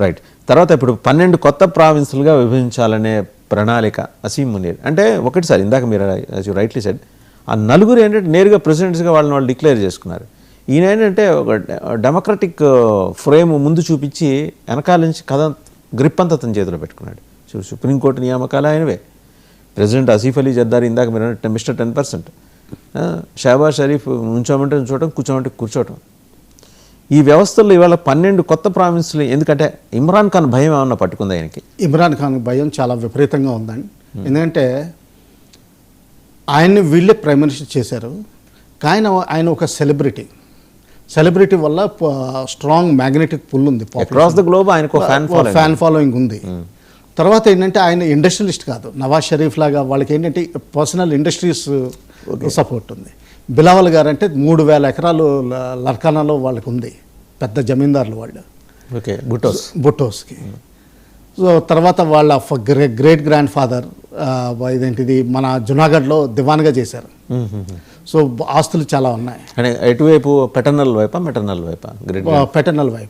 Right. తర్వాత ఇప్పుడు 12 కొత్త ప్రావిన్సులుగా విభజించాలనే ప్రణాళిక అసీం మునీర్. అంటే ఒకటి సార్, ఇందాక మీరు రైట్లీ సెడ్, ఆ నలుగురు ఏంటంటే నేరుగా ప్రెసిడెంట్స్గా వాళ్ళు డిక్లేర్ చేసుకున్నారు. ఈయన ఏంటంటే ఒక డెమోక్రటిక్ ఫ్రేమ్ ముందు చూపించి వెనకాల నుంచి కథ గ్రిప్ అంతా తన చేతిలో పెట్టుకున్నాడు. సుప్రీంకోర్టు నియామకాలు ఆయనవే, ప్రెసిడెంట్ ఆసిఫ్ అలీ జర్దారీ, ఇందాక మీరు మిస్టర్ 10%, షహబాజ్ షరీఫ్ నుంచోమంటే నుంచోవటం, కూర్చోమంటే కూర్చోవటం. ఈ వ్యవస్థల్లో ఇవాళ 12 కొత్త ప్రావిన్సులు. ఎందుకంటే ఇమ్రాన్ ఖాన్ భయం ఏమన్నా పట్టుకుంది ఆయనకి? ఇమ్రాన్ ఖాన్ భయం చాలా విపరీతంగా ఉందండి. ఎందుకంటే ఆయన్ని వీళ్ళే ప్రైమ్ మినిస్టర్ చేశారు, కానీ ఆయన ఒక సెలబ్రిటీ వల్ల స్ట్రాంగ్ మ్యాగ్నెటిక్ పుల్ ఉంది, అక్రాస్ ద గ్లోబ్ ఆయనకు ఫ్యాన్ ఫాలోయింగ్ ఉంది. తర్వాత ఏంటంటే ఆయన ఇండస్ట్రియలిస్ట్ కాదు, నవాజ్ షరీఫ్ లాగా వాళ్ళకి ఏంటంటే పర్సనల్ ఇండస్ట్రీస్ సపోర్ట్ ఉంది. బిలావల్ గారు అంటే 3000 ఎకరాలు లర్కానాలో వాళ్ళకి ఉంది, పెద్ద జమీందారులు వాళ్ళు. ఓకే, బుట్టోస్కి. సో తర్వాత వాళ్ళ గ్రేట్ గ్రాండ్ ఫాదర్ ఇదేంటిది మన జునాగఢ్లో దివాన్గా చేశారు. సో ఆస్తులు చాలా ఉన్నాయి. ఎటువైపు పెటర్నల్ వైపా మెటర్నల్ వైపా? పెటర్నల్ వైపు,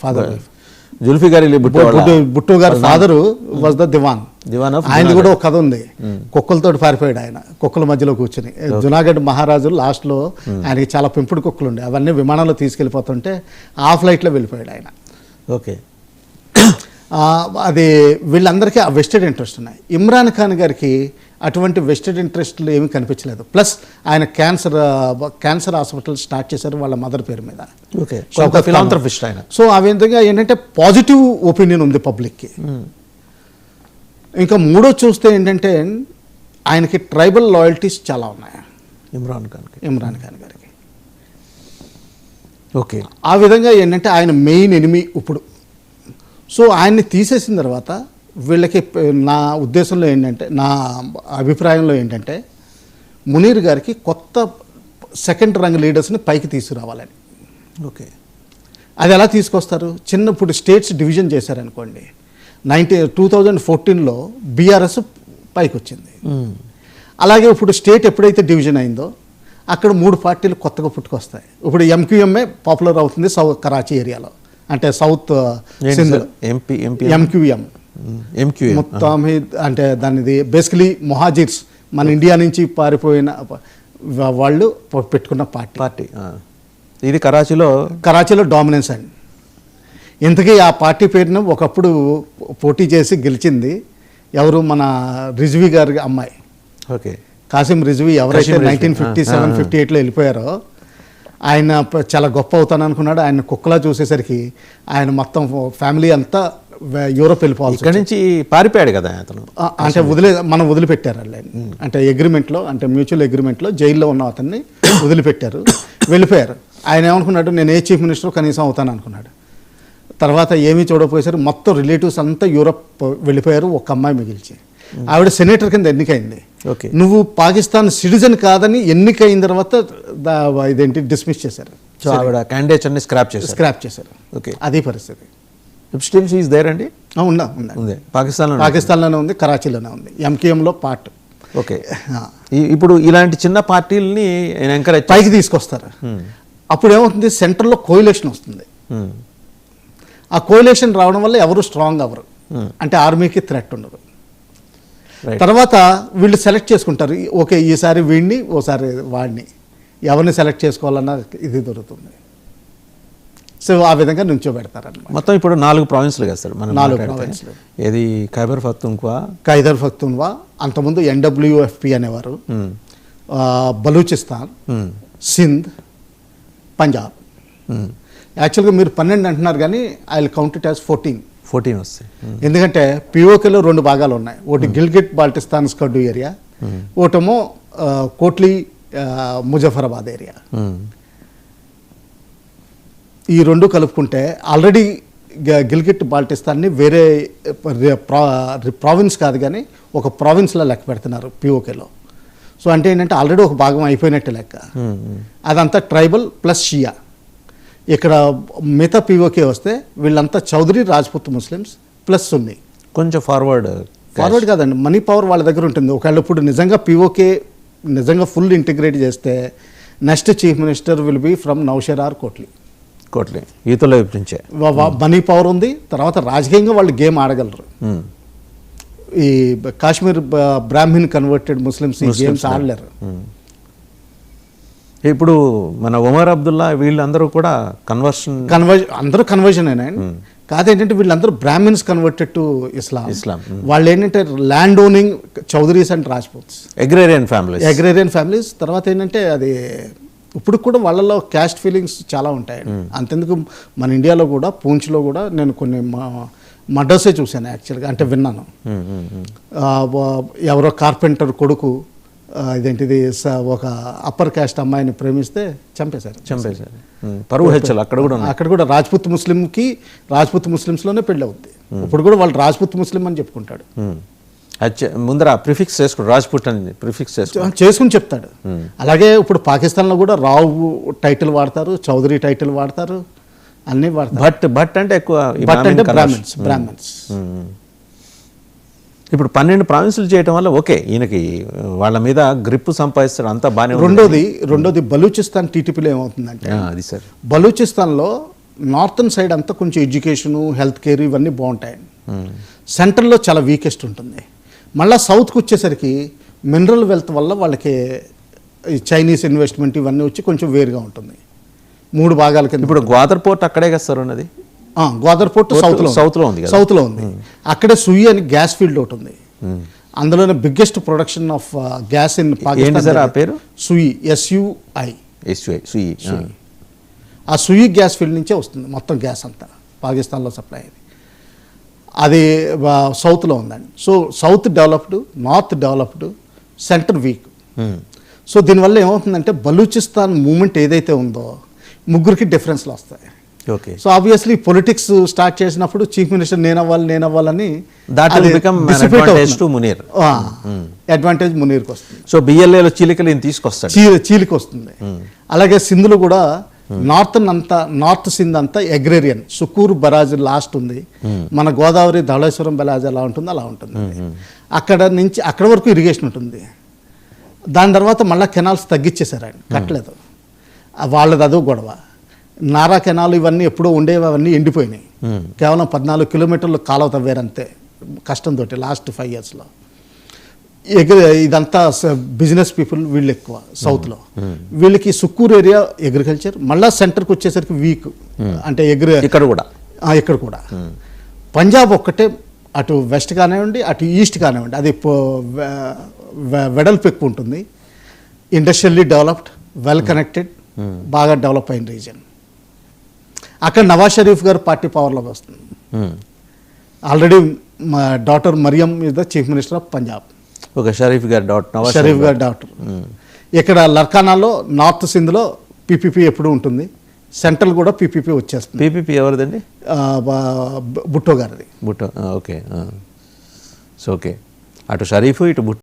ఫాదర్ వైఫ్. జుల్ఫికార్ అలీ భుట్టో గారి ఫాదరు వాజ్ ద దివాన్. ఆయన కూడా ఒక కథ ఉంది, కుక్కలతో పారిపోయాడు ఆయన, కుక్కల మధ్యలో కూర్చుని. జునాగఢ్ మహారాజు లాస్ట్లో ఆయనకి చాలా పెంపుడు కుక్కలు ఉండే, అవన్నీ విమానంలో తీసుకెళ్ళిపోతుంటే ఆ ఫ్లైట్లో వెళ్ళిపోయాడు ఆయన. ఓకే, అది వీళ్ళందరికీ ఆ వెస్టెడ్ ఇంట్రెస్ట్ ఉన్నాయి. ఇమ్రాన్ ఖాన్ గారికి అటువంటి వెస్టెడ్ ఇంట్రెస్ట్లు ఏమీ కనిపించలేదు. ప్లస్ ఆయన క్యాన్సర్ హాస్పిటల్ స్టార్ట్ చేశారు వాళ్ళ మదర్ పేరు మీద. ఓకే, ఫిలాంథ్రపిస్ట్ ఆయన. సో ఆ విధంగా ఏంటంటే పాజిటివ్ ఒపీనియన్ ఉంది పబ్లిక్కి. ఇంకా మూడో చూస్తే ఏంటంటే ఆయనకి ట్రైబల్ లాయల్టీస్ చాలా ఉన్నాయి ఇమ్రాన్ ఖాన్ గారికి. ఓకే, ఆ విధంగా ఏంటంటే ఆయన మెయిన్ ఎనిమీ ఇప్పుడు. సో ఆయన్ని తీసేసిన తర్వాత వీళ్ళకి నా ఉద్దేశంలో ఏంటంటే, నా అభిప్రాయంలో ఏంటంటే, మునీర్ గారికి కొత్త సెకండ్ రంగ్ లీడర్స్ని పైకి తీసుకురావాలని. ఓకే, అది ఎలా తీసుకొస్తారు? చిన్నప్పుడు స్టేట్స్ డివిజన్ చేశారనుకోండి, 2014లో బీఆర్ఎస్ పైకి వచ్చింది. అలాగే ఇప్పుడు స్టేట్ ఎప్పుడైతే డివిజన్ అయిందో అక్కడ 3 పార్టీలు కొత్తగా పుట్టుకొస్తాయి. ఇప్పుడు ఎంక్యూఎంఏ పాపులర్ అవుతుంది కరాచీ ఏరియాలో, అంటే సౌత్ సింధ్. ఎంక్యూఎం ముత్తామిద్ అంటే దానిది బేసికలీ మొహాజిర్స్, మన ఇండియా నుంచి పారిపోయిన వాళ్ళు పెట్టుకున్న పార్టీ. ఇది కరాచీలో డామినెన్స్ అండి. ఇంతకీ ఆ పార్టీ పేరును ఒకప్పుడు పోటీ చేసి గెలిచింది ఎవరు? మన రిజ్వీ గారి అమ్మాయి. ఓకే, కాసిం రిజ్వీ. ఎవరైతే 1957-58లో వెళ్ళిపోయారో ఆయన చాలా గొప్ప అవుతాను అనుకున్నాడు. ఆయన కుక్కలా చూసేసరికి ఆయన మొత్తం ఫ్యామిలీ అంతా యూరోప్ వెళ్ళిపోవాలి. ఇక్కడ నుంచి పారిపోయాడు కదా అతను. అంటే మనం వదిలిపెట్టారు వాళ్ళని, అంటే అగ్రిమెంట్లో, అంటే మ్యూచువల్ అగ్రిమెంట్లో జైల్లో ఉన్న అతన్ని వదిలిపెట్టారు, వెళ్ళిపోయారు. ఆయన ఏమనుకున్నాడు, నేను ఏ చీఫ్ మినిస్టర్ కనీసం అవుతాను అనుకున్నాడు. తర్వాత ఏమీ చూడకపోయేసరికి మొత్తం రిలేటివ్స్ అంతా యూరోప్ వెళ్ళిపోయారు, ఒక అమ్మాయి మిగిల్చి. ఆవిడ సెనేటర్ కింద ఎన్నికైంది. నువ్వు పాకిస్తాన్ సిటిజన్ కాదని ఎన్నికైన తర్వాత ఇదేంటి డిస్మిస్ చేశారు. సో ఆవిడ క్యాండిడేట్ని స్క్రాప్ చేశారు. ఓకే, అదే పరిస్థితి. స్టిల్ షీ ఈస్ దేర్ అండి? ఉంది, పాకిస్తాన్లోనే ఉంది, కరాచీలోనే ఉంది, ఎంకేఎంలో పార్ట్. ఓకే, ఇప్పుడు ఇలాంటి చిన్న పార్టీలని ఎంకరేజ్ పైకి తీసుకొస్తారు. అప్పుడు ఏమవుతుంది, సెంట్రల్లో కోయిలేషన్ వస్తుంది. ఆ కోయిలేషన్ రావడం వల్ల ఎవరు స్ట్రాంగ్ అవ్వరు, అంటే ఆర్మీకి థ్రెట్ ఉండదు. తర్వాత వీళ్ళు సెలెక్ట్ చేసుకుంటారు, ఓకే ఈసారి వీడిని, ఓసారి వాడిని, ఎవరిని సెలెక్ట్ చేసుకోవాలన్న ఇది దొరుకుతుంది. సో ఆ విధంగా నుంచోబెడతారన్నమాట. మొత్తం ఇప్పుడు 4 ప్రావిన్సులు కదా సార్? 4 ప్రావిన్సులు. ఏది? ఖైబర్ పఖ్తూన్ఖ్వా, అంతకుముందు NWFP అనేవారు, బలూచిస్తాన్, సింధ్, పంజాబ్. యాక్చువల్గా మీరు 12 అంటున్నారు, కానీ I will count it as 14 వస్తాయి. ఎందుకంటే పిఓకేలో 2 భాగాలు ఉన్నాయి. ఒకటి గిల్గిట్ బాల్టిస్తాన్ స్కర్డు ఏరియా, ఒకటేమో కోట్లీ ముజఫరాబాద్ ఏరియా. ఈ 2 కలుపుకుంటే ఆల్రెడీ గిల్గిట్ బాల్టిస్తాన్ని వేరే ప్రావిన్స్ కాదు, కానీ ఒక ప్రావిన్స్లో లెక్క పెడుతున్నారు పిఓకేలో. సో అంటే ఏంటంటే ఆల్రెడీ ఒక భాగం అయిపోయినట్టు లెక్క. అదంతా ట్రైబల్ ప్లస్ షియా. ఇక్కడ మిగతా పిఓకే వస్తే వీళ్ళంతా చౌదరి, రాజ్పుత్ ముస్లిమ్స్ ప్లస్ సున్నీ. కొంచెం ఫార్వర్డ్ కాదండి, మనీ పవర్ వాళ్ళ దగ్గర ఉంటుంది. ఒకవేళ ఇప్పుడు నిజంగా పిఓకే నిజంగా ఫుల్ ఇంటిగ్రేట్ చేస్తే next chief minister will be from Nowshera or Kotli. Kotli యూతుల వైపు నుంచే. మనీ పవర్ ఉంది, తర్వాత రాజకీయంగా వాళ్ళు గేమ్ ఆడగలరు. ఈ కాశ్మీర్ బ్రాహ్మిన్ కన్వర్టెడ్ ముస్లిమ్స్ ఈ గేమ్స్ ఆడలేరు. ఇప్పుడు మన ఒమర్ అబ్దుల్లా వీళ్ళందరూ కూడా అందరూ కన్వర్జన్ అయినా కాదేంటంటే వీళ్ళందరూ బ్రాహ్మిన్స్ కన్వర్టెడ్ టు ఇస్లాం. వాళ్ళు ఏంటంటే land owning Chaudharis and Rajputs, agrarian families. తర్వాత ఏంటంటే అది ఇప్పుడు కూడా వాళ్ళలో క్యాస్ట్ ఫీలింగ్స్ చాలా ఉంటాయి. అంతెందుకు మన ఇండియాలో కూడా పూంచ్లో కూడా నేను కొన్ని మర్డర్సే చూశాను యాక్చువల్గా, అంటే విన్నాను. ఎవరో కార్పెంటర్ కొడుకు ఇదేంటిది ఒక అప్పర్ క్యాస్ట్ అమ్మాయిని ప్రేమిస్తే చంపేశారు. పరువు హెచ్చలు అక్కడ కూడా రాజ్పుత్ ముస్లిమ్స్లోనే పెళ్ళి అవుద్ది. ఇప్పుడు కూడా వాళ్ళు రాజ్పుత్ ముస్లిం అని చెప్పుకుంటాడు. ముందర ప్రిఫిక్స్ చేసుకుంటాడు, రాజ్పుట్ అని ప్రిఫిక్స్ చేసుకుని చెప్తాడు. అలాగే ఇప్పుడు పాకిస్తాన్లో కూడా రావు టైటిల్ వాడతారు, చౌదరి టైటిల్ వాడతారు, అన్నీ వాడతారు. బట్ అంటే ఎక్కువ బ్రాహ్మణ్స్. ఇప్పుడు 12 ప్రావిన్సులు చేయడం వల్ల ఓకే, ఈయనకి వాళ్ళ మీద గ్రిప్ సంపాదిస్తాడు, అంతా బాగానే. రెండోది బలూచిస్తాన్ టీటీపీలో ఏమవుతుందంటే, అది సార్ బలూచిస్తాన్లో నార్థన్ సైడ్ అంతా కొంచెం ఎడ్యుకేషను, హెల్త్ కేర్ ఇవన్నీ బాగుంటాయి. సెంట్రల్లో చాలా వీకెస్ట్ ఉంటుంది. మళ్ళీ సౌత్కి వచ్చేసరికి మినరల్ వెల్త్ వల్ల వాళ్ళకి చైనీస్ ఇన్వెస్ట్మెంట్ ఇవన్నీ వచ్చి కొంచెం వేరుగా ఉంటుంది. 3 భాగాల కింద. ఇప్పుడు గ్వాదర్ పోర్ట్ అక్కడే కదా సార్ ఉన్నది. గ్వాదర్ పోర్ట్ సౌత్లో ఉంది. అక్కడే సుయి అని గ్యాస్ ఫీల్డ్ ఒకటి ఉంది. అందులోనే biggest production of gas in Pakistan. Sui, SUI. ఆ సుయి గ్యాస్ ఫీల్డ్ నుంచే వస్తుంది మొత్తం గ్యాస్ అంతా పాకిస్తాన్లో సప్లై అయ్యేది. అది సౌత్లో ఉందండి. So south developed, north developed, centre week. So దీనివల్ల ఏమవుతుందంటే బలూచిస్తాన్ మూమెంట్ ఏదైతే ఉందో ముగ్గురికి డిఫరెన్స్లు వస్తాయి. Okay. So obviously politics start చేసినప్పుడు చీఫ్ మినిస్టర్ నేనవ్వాలని అడ్వాంటేజ్ మునీర్కి వస్తుంది. సో బిఎల్ఏలో చీలికలు తీసుకొస్తాడు, చీలిక వస్తుంది. అలాగే సింధులు కూడా నార్త్ సింధ్ అంతా అగ్రేరియన్, సుకూర్ బరాజ్ లాస్ట్ ఉంది. మన గోదావరి ధవళేశ్వరం బెలాజ్ ఎలా ఉంటుంది అలా ఉంటుంది. అక్కడ నుంచి అక్కడ వరకు ఇరిగేషన్ ఉంటుంది. దాని తర్వాత మళ్ళీ కెనాల్స్ తగ్గించేశారు, ఆయన కట్టలేదు. వాళ్ళది అదో గొడవ. నారా కెనాల్ ఇవన్నీ ఎప్పుడో ఉండేవి, అవన్నీ ఎండిపోయినాయి. కేవలం 14 కిలోమీటర్లు కాలువ తవ్వారంతే కష్టంతో లాస్ట్ 5 yearsలో. ఇదంతా బిజినెస్ పీపుల్ వీళ్ళు ఎక్కువ సౌత్లో. వీళ్ళకి సుక్కూర్ ఏరియా అగ్రికల్చర్. మళ్ళీ సెంటర్కి వచ్చేసరికి వీక్, అంటే ఇక్కడ కూడా పంజాబ్ ఒక్కటే అటు వెస్ట్ కానివ్వండి అటు ఈస్ట్ కానివ్వండి అది వెడల్పు ఎక్కువ ఉంటుంది. ఇండస్ట్రియల్లీ డెవలప్డ్, వెల్ కనెక్టెడ్, బాగా డెవలప్ అయిన రీజన్. అక్కడ నవాజ్ షరీఫ్ గారు పార్టీ పవర్లోకి వస్తుంది. ఆల్రెడీ మా daughter Maryam is the chief minister of Punjab. Sharif గారి డాటర్. ఇక్కడ లర్కానాలో నార్త్ సింధ్లో పీపీపీ ఎప్పుడు ఉంటుంది. సెంట్రల్ కూడా పీపీపీ వచ్చేస్తుంది. పీపీపీ ఎవరిదండి? భుట్టో గారిది. ఓకే. సో ఓకే, అటు షరీఫ్ ఇటు